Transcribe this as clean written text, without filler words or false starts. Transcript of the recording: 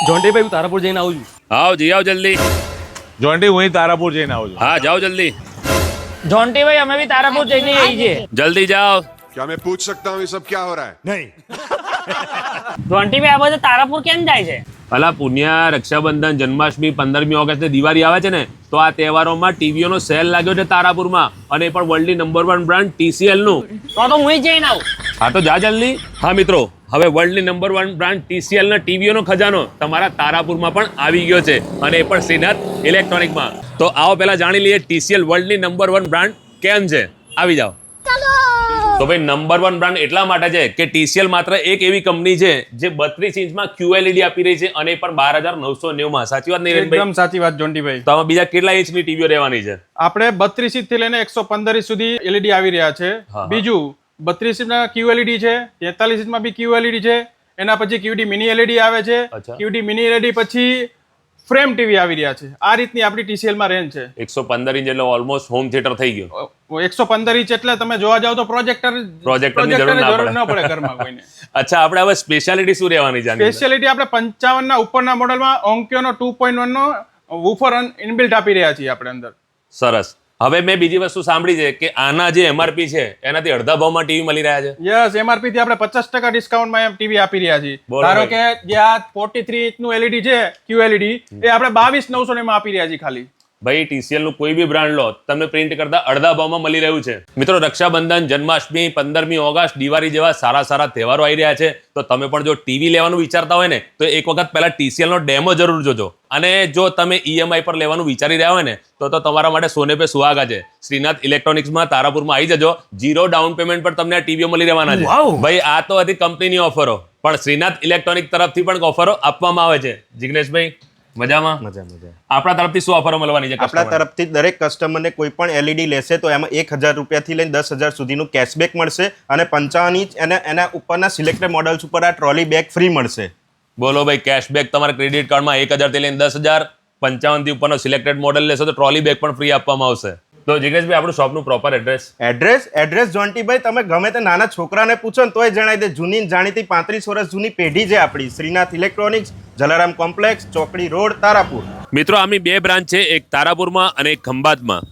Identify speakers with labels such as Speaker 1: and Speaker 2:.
Speaker 1: જોન્ટીભાઈ હું તારાપુર જઈને આવું છું.
Speaker 2: આવ જી આવ જલ્દી.
Speaker 3: જોન્ટી હું તારાપુર જઈને આવું છું.
Speaker 2: હા જાઓ જલ્દી.
Speaker 4: જોન્ટીભાઈ અમે બી તારાપુર જઈને આવી છે.
Speaker 2: જલ્દી જાઓ.
Speaker 5: क्या मैं पूछ सकता हूँ ये सब क्या हो रहा है? नहीं.
Speaker 4: જોન્ટીભાઈ આ બધે તારાપુર કેમ જાય છે?
Speaker 2: અલા પુણ્યા રક્ષાબંધન જન્માષ્ટમી 15મી ઓગસ્ટ ને દિવાળી આવે છે ને તો આ તહેવારોમાં ટીવીઓનો સેલ લાગ્યો છે તારાપુરમાં અને એ પણ વર્લ્ડની નંબર 1 બ્રાન્ડ TCL નું.
Speaker 4: તો હું જઈને આવું.
Speaker 2: હા તો જા જલ્દી. હા મિત્રો હવે વર્લ્ડની નંબર 1 બ્રાન્ડ TCL ના ટીવીઓનો ખજાનો તમારા તારાપુરમાં પણ આવી ગયો છે અને એ પણ શ્રીનાથ ઇલેક્ટ્રોનિકમાં. તો આવો પહેલા જાણી લઈએ TCL વર્લ્ડની નંબર 1 બ્રાન્ડ કેમ છે. આવી જાઓ. તો ભાઈ નંબર 1 બ્રાન્ડ એટલા માટે છે કે TCL માત્ર એક એવી કંપની છે જે 32 ઇંચમાં QLED આપી રહી છે અને પણ 12,990 માં. સાચી વાત નહીં
Speaker 6: એકદમ સાચી વાત જોન્ટીભાઈ.
Speaker 2: તો આમાં બીજા કેટલા ઇંચની ટીવીઓ રહેવાની છે?
Speaker 6: આપણે 32 ઇંચ થી લઈને 115 ઇંચ સુધી LED આવી રહ્યા છે. બીજું 32 ઇંચના QLED છે, 43 ઇંચમાં બી QLED છે, એના પછી QD મિની LED આવે છે. QD મિની LED પછી ફ્રેમ ટીવી આવી રહ્યા છે. આ રીતની આપણી TCL માં રેન્જ છે.
Speaker 2: 115 ઇંચ એટલે ઓલમોસ્ટ હોમ થિયેટર થઈ ગયો.
Speaker 6: 115 ઇંચ એટલે તમે જોવા જાવ તો પ્રોજેક્ટરની જરૂર ન પડે ઘરમાં કોઈને.
Speaker 2: અચ્છા આપણે હવે સ્પેશિયાલિટી શું રહેવાની છે?
Speaker 6: સ્પેશિયાલિટી આપણે 55 ના ઉપરના મોડલમાં ઓન્કિયોનો 2.1 નો વૂફર ઇનબિલ્ટ આપી રહ્યા છીએ આપણે અંદર.
Speaker 2: સરસ. હવે મેં બીજી વસ્તુ સાંભળી છે કે આના જે MRP છે એનાથી અડધા ભાવમાં ટીવી મળી રહ્યા છે.
Speaker 6: યસ, MRP થી આપણે 50% ડિસ્કાઉન્ટમાં ટીવી આપી રહ્યા છીએ. ધારો કે જે આ 43 ઇંચનું LED છે QLED એ આપણે 22,990 માં આપી રહ્યા છીએ ખાલી.
Speaker 2: ભાઈ TCL નું કોઈ બી બ્રાન્ડ લો તમને પ્રિન્ટ કરતા અડધા ભાવમાં મળી રહ્યું છે. મિત્રો રક્ષાબંધન જન્માષ્ટમી 15મી ઓગસ્ટ દિવાળી જેવા સારા તહેવારો આવી રહ્યા છે તો તમે પણ જો ટીવી લેવાનું વિચારતા હોય ને તો એક વખત પહેલા TCL નો ડેમો જરૂર જોજો. અને જો તમે EMI પર લેવાનું વિચારી રહ્યા હોય ને તો તમારા માટે સોને પે સુહાગા છે. શ્રીનાથ ઇલેક્ટ્રોનિક્સમાં તારાપુરમાં આવી જજો. 0 ડાઉન પેમેન્ટ પર તમને આ ટીવીઓ મળી રહેવાના છે. ભાઈ આ તો હતી કંપનીની ઓફરો પણ શ્રીનાથ ઇલેક્ટ્રોનિક તરફથી પણ ઓફરો આપવામાં આવે છે. જિગ્નેશભાઈ મજામાં? મજા. આપણા તરફથી શું ઓફરો મળવાની છે?
Speaker 7: આપણા તરફથી દરેક કસ્ટમરને કોઈ પણ LED લેશે તો એમાં 1,000 રૂપિયાથી લઈને 10,000 સુધીનું કેશબેક મળશે અને 55 ઇંચ અને એના ઉપરના સિલેક્ટેડ મોડલ્સ ઉપર આ ટ્રોલી બેગ ફ્રી મળશે.
Speaker 2: બોલો ભાઈ કેશબેક તમારા ક્રેડિટ કાર્ડમાં 1,000 થી લઈને 10,000, 55 થી ઉપરનો સિલેક્ટેડ મોડલ લેશો તો ટ્રોલી બેગ પણ ફ્રી આપવામાં આવશે. તો જિગ્નેશભાઈ આપણું શોપનું પ્રોપર
Speaker 7: એડ્રેસ જોન્ટીભાઈ તમે ગમે તે નાના છોકરાને પૂછો ને તોય જણાવી દે. જૂની જાણીતી 35 વર્ષ જૂની પેઢી છે આપણી. શ્રીનાથ ઇલેક્ટ્રોનિક્સ, જલારામ કોમ્પ્લેક્સ, ચોકડી રોડ, તારાપુર.
Speaker 2: મિત્રો આમની 2 બ્રાન્ચ છે, એક તારાપુરમાં અને એક ખંભાતમાં.